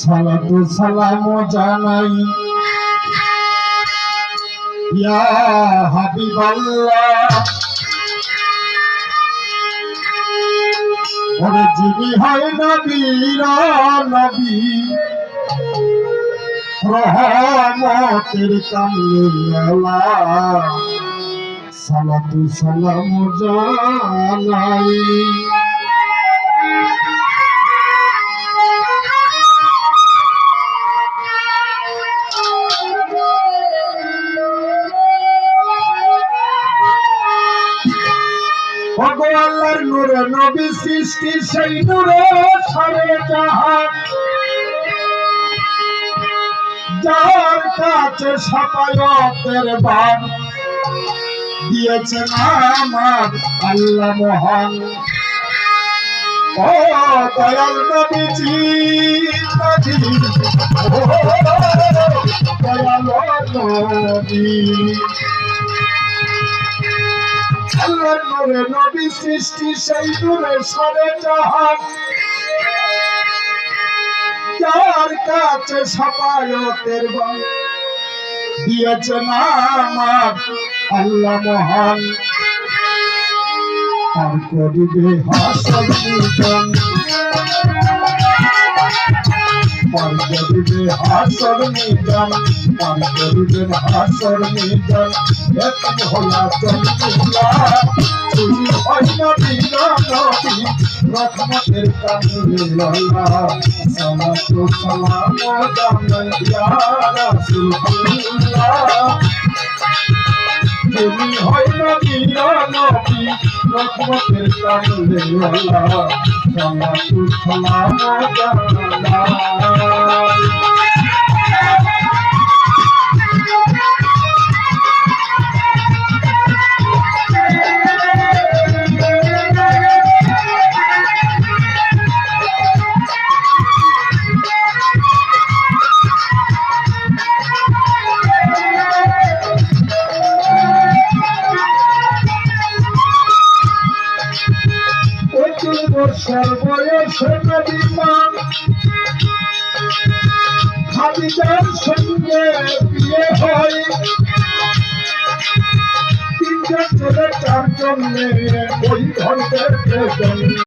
সালাতু সালাম জানাই ইয়া হাবিবাল্লাহ, ওরে যিনি হয় নবীর নবী, রহমতের কামলিওয়ালা, সালাতু সালাম জানাই। আল্লাহর নূরে নবী সৃষ্টি, সেই নূরে সারে জাহান, যার কাছে শাফায়াতের বান দিয়েছেন আমার আল্লাহ মহান। ও দয়াল নবীজি, দয়াল নবী, আল্লাহর নূরে নবী সৃষ্টি, সেই নূরে সারে জাহান, যার কাছে শাফায়াতের বান দিয়েছেন আমার আল্লাহ মহান। আর করিবে হাসর মিজান, পার করিবে হাসর মিজান, পার করিবেন হাসর মিজান। এত হলা চন্দ্রিলা তুমি হয় নবী নবী, রহমতের কামলিওয়ালা, সালাতু সালাম জানাই ইয়া রাসূলুল্লাহ। তুমি হয় নবী নবী, রহমতের কামলিওয়ালা, সালাতু সালাম জানাই। বর্ষার বয়সে নবী পাক খাদিজার সঙ্গে বিয়ে হয়, তিনজন ছেলে চারজন মেয়ে, ওই ঘরের